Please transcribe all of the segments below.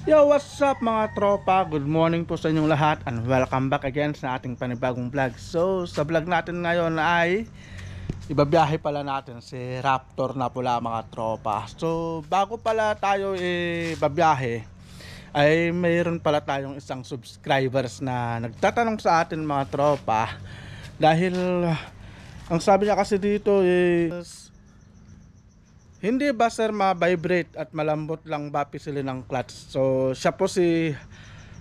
Yo, what's up mga tropa? Good morning po sa inyong lahat and welcome back again sa ating panibagong vlog. So, sa vlog natin ngayon ay ibabiyahe pala natin si Raptor na pula mga tropa. So, bago pala tayo ibabiyahe ay mayroon pala tayong isang subscribers na nagtatanong sa atin mga tropa. Dahil ang sabi niya kasi dito is hindi ba sir ma-vibrate at malambot lang ba pisilin ng clutch? So siya po si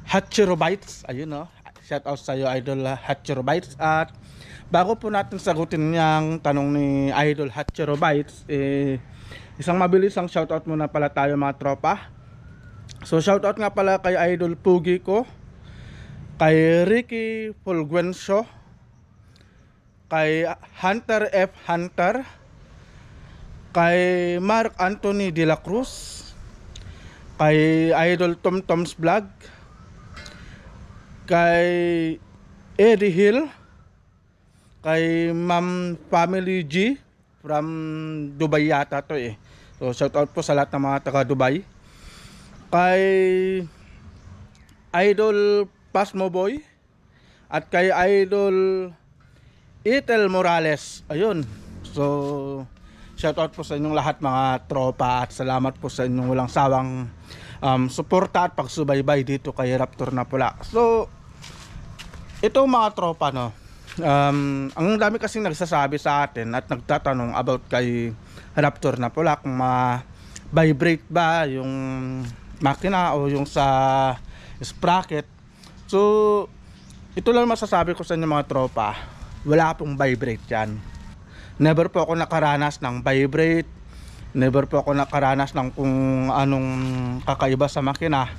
Hatcherobites. Ayun no. Shout out sa iyo Idol Hatcherobites. At bago po natin sagutin yung tanong ni Idol Hatcherobites, isang mabilisang shout out muna pala tayo mga tropa. So shout out nga pala kay Idol Pugi ko, kay Ricky Fulgencio, kay Hunter F. Hunter, kay Mark Anthony de la Cruz, kay Idol Tom Tom's Vlog, kay Eddie Hill, kay Ma'am Family G from Dubai yata to eh. So shout out po sa lahat ng mga taga Dubai. Kay Idol Pasmo Boy at kay Idol Itel Morales. Ayun. So shoutout po sa inyong lahat mga tropa at salamat po sa inyong walang sawang suporta at pagsubaybay dito kay Raptor na pula. So ito mga tropa no, ang dami kasing nagsasabi sa atin at nagtatanong about kay Raptor na pula kung ma-vibrate ba yung makina o yung sa sprocket. So ito lang masasabi ko sa inyo mga tropa, wala pong vibrate yan. Never po ako nakaranas ng vibrate. Never po ako nakaranas ng kung anong kakaiba sa makina.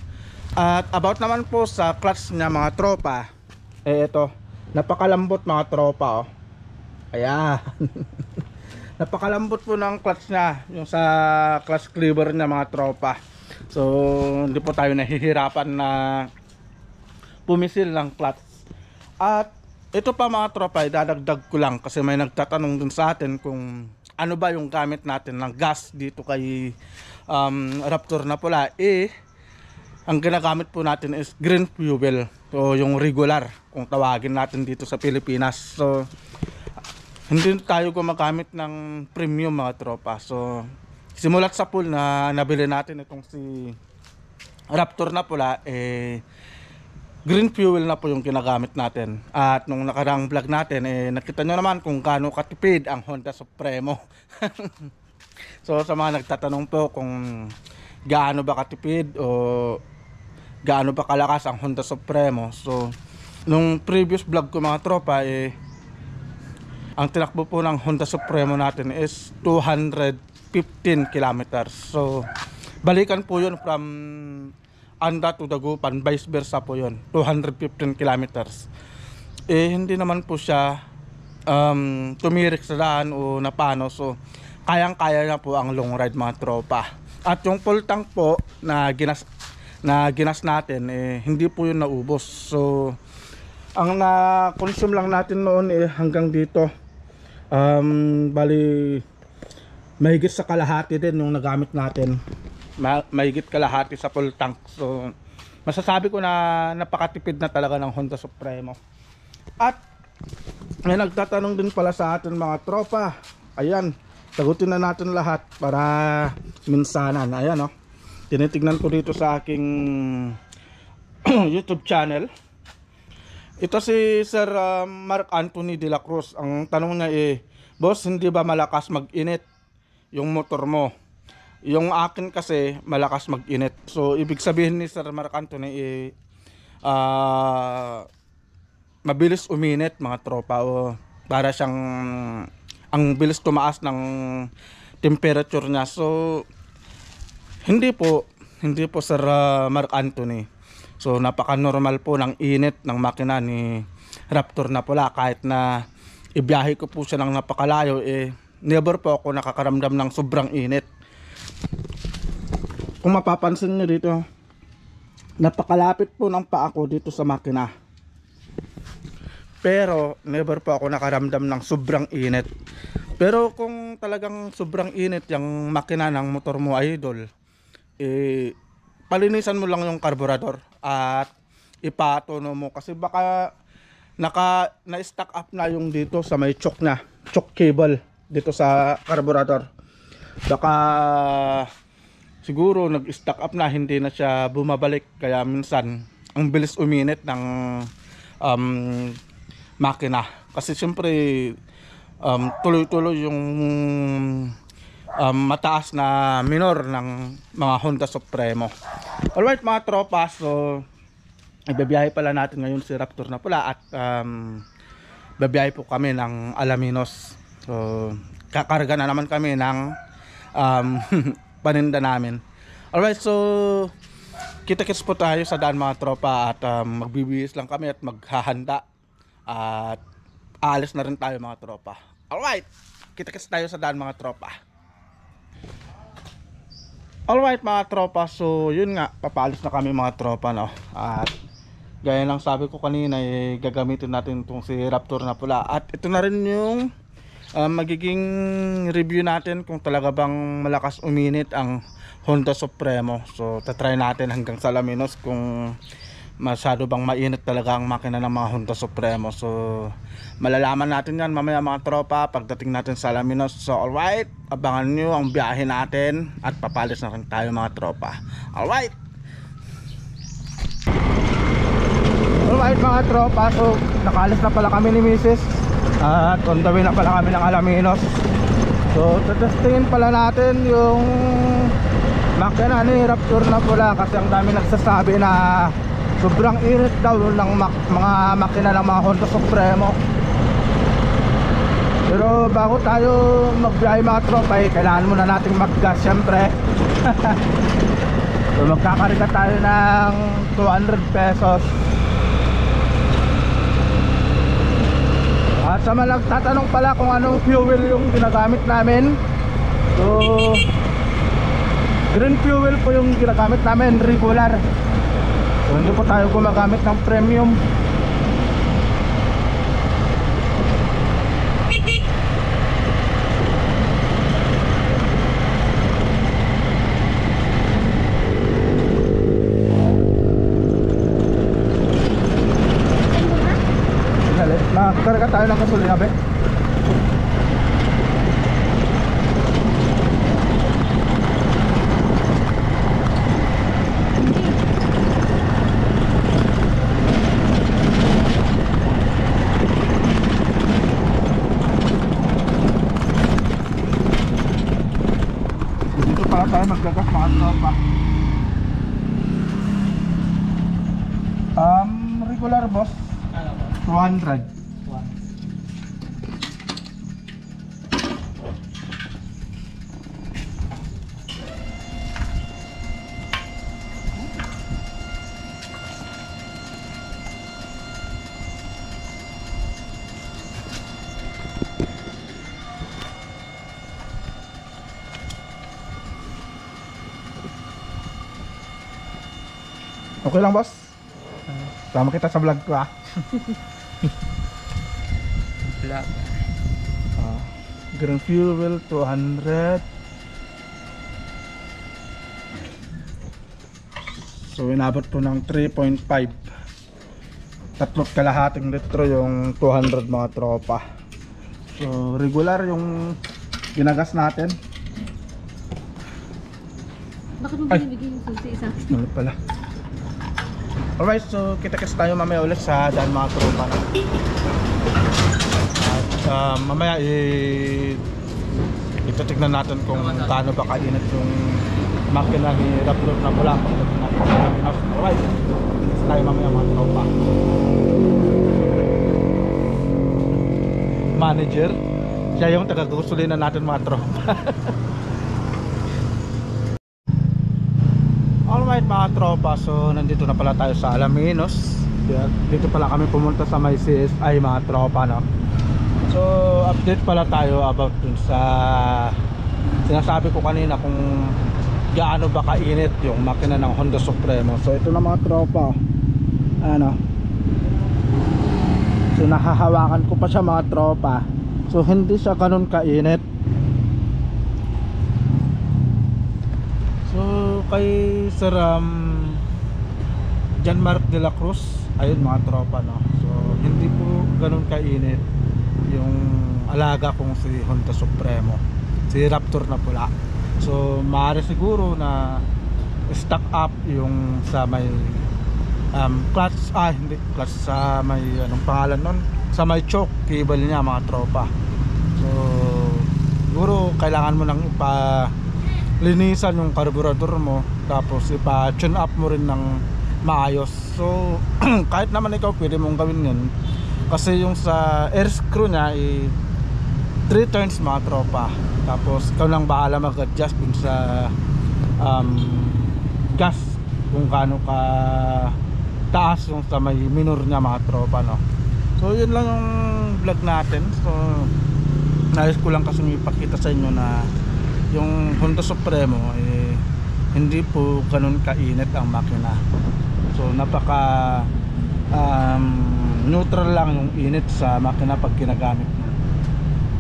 At about naman po sa clutch niya mga tropa, ito, napakalambot mga tropa oh. Ayan. Napakalambot po ng clutch niya, yung sa clutch cleaver niya mga tropa. So hindi po tayo nahihirapan na pumisil ng clutch. At ito pa mga tropa, idadagdag ko lang kasi may nagtatanong dun sa atin kung ano ba yung gamit natin ng gas dito kay Raptor na pula. Ang ginagamit po natin is green fuel o yung regular kung tawagin natin dito sa Pilipinas. So hindi tayo gumagamit ng premium mga tropa. So simulat sa pool na nabili natin itong si Raptor na pula, green fuel na po yung ginagamit natin. At nung nakarang vlog natin, nakita nyo naman kung gaano katipid ang Honda Supremo. So sa mga nagtatanong po kung gaano ba katipid o gaano ba kalakas ang Honda Supremo. So nung previous vlog ko mga tropa, ang tinakbo po ng Honda Supremo natin is 215 kilometers. So balikan po yun from Anda to Dagupan, vice versa po yun, 215 kilometers. Hindi naman po siya tumirik sa daan o napano. So kayang-kaya na po ang long ride mga tropa. At yung full tank po na ginas natin, hindi po yun naubos. So ang na-consume lang natin noon hanggang dito, bali mahigit sa kalahati din yung nagamit natin. Mahigit kalahati sa full tank. So masasabi ko na napakatipid na talaga ng Honda Supremo. At may nagtatanong din pala sa atin mga tropa. Ayan, sagutin na natin lahat para minsanan. Ayan oh, tinitignan ko dito sa aking YouTube channel. Ito si Sir Mark Anthony de la Cruz. Ang tanong niya boss, hindi ba malakas mag-init yung motor mo? Yung akin kasi malakas mag-init. So ibig sabihin ni Sir Mark Anthony mabilis uminit mga tropa, o para siyang ang bilis tumaas ng temperature niya. So hindi po Sir Mark Anthony. So napaka-normal po ng init ng makina ni Raptor na pula. Kahit na ibiyahe ko po siya ng napakalayo, never po ako nakakaramdam ng sobrang init. Kung mapapansin nyo dito, napakalapit po ng paa ko dito sa makina. Pero never po ako nakaramdam ng sobrang init. Pero kung talagang sobrang init yung makina ng motor mo idol, palinisan mo lang yung carburetor at ipatuno mo kasi baka na-stack up na yung dito sa may choke cable dito sa carburetor. Baka siguro nag-stack up na, hindi na siya bumabalik, kaya minsan ang bilis uminit ng makina kasi siyempre tuloy-tuloy yung mataas na minor ng mga Honda Supremo. Alright mga tropa, so ibibiyahe pala natin ngayon si Raptor na pula at babiyahe po kami ng Alaminos. So kakarga na naman kami ng paninda namin. Alright, so kita-kits po tayo sa daan mga tropa at magbibihis lang kami at maghahanda at aalis na rin tayo mga tropa. Alright, kita-kits tayo sa daan mga tropa. Alright mga tropa, so yun nga, papaalis na kami mga tropa, no? At gaya ng sabi ko kanina, gagamitin natin itong si Raptor na pula. At ito na rin yung magiging review natin kung talaga bang malakas uminit ang Honda Supremo. So tatry natin hanggang sa Alaminos kung masyado bang mainit talaga ang makina ng mga Honda Supremo. So malalaman natin yan mamaya mga tropa pagdating natin sa Alaminos. So alright, abangan nyo ang biyahe natin at papalis na rin tayo mga tropa. Alright mga tropa, so nakalis na pala kami ni Mrs. At on the way na pala kami ng Alaminos. So tetestingin pala natin yung makina ni Raptor na pula kasi ang dami nagsasabi na sobrang init daw ng mga makina ng mga Honda Supremo. Pero bago tayo magbiyahe mga tropa, kailangan muna nating mag-gas syempre. So magkakarga tayo ng 200 pesos. At sa mga nagtatanong pala kung anong fuel yung ginagamit namin, so green fuel po yung ginagamit namin, regular. So hindi po tayo gumagamit ng premium. Nakakarga tayo ng gasolina be. Dito pala tayo maggagas mga tropa. Regular boss 200. Okay lang boss? Sama kita sa vlog ko Vlog. Green fuel 200. So inabot po ng 3.5. 3.5 litro yung 200 mga tropa. So regular yung ginagas natin. Bakit mo binibigay yung susi sa akin? Ano pala. Alright, so kita-kits tayo mamaya ulit sa daan mga tropa. At mamaya ititignan natin kung paano ba kainit yung makina ni Raptor na pula. Alright, kita tayo mamaya mga tropa. Manager, siya yung taga-gasolina natin mga tropa. Alright mga tropa, so nandito na pala tayo sa Alaminos. Dito pala kami pumunta sa may CSI mga tropa, no? So update pala tayo about dun sa sinasabi ko kanina kung gaano ba kainit yung makina ng Honda Supremo. So ito na mga tropa, ano, so nahahawakan ko pa siya mga tropa. So hindi siya ganun kainit. So kay Sir John Mark de la Cruz, ayun mga tropa, no. So hindi po ganun kainit yung alaga kong si Honda Supremo, si Raptor na pula. So maaari siguro na stock up yung sa may clutch, hindi clutch, sa may anong pangalan nun, sa may choke cable niya mga tropa. So siguro kailangan mo nang linisan yung carburetor mo, tapos ipa-tune up mo rin ng maayos. So kahit naman ikaw pwede mong gawin yun, kasi yung sa air screw niya 3 turns mga tropa, tapos ikaw lang bahala mag-adjust dun sa gas kung gaano ka taas yung sa may minor niya mga tropa, no. So yun lang yung vlog natin. So nais ko lang kasi ipakita sa inyo na yung Honda Supremo hindi po ganun kainit ang makina. So napaka neutral lang yung init sa makina pag ginagamit mo.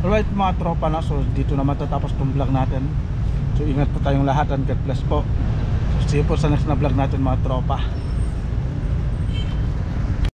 Alright mga tropa, na so dito na matatapos tong vlog natin. So ingat po tayong lahat and God bless po. See you po sa next na vlog natin mga tropa.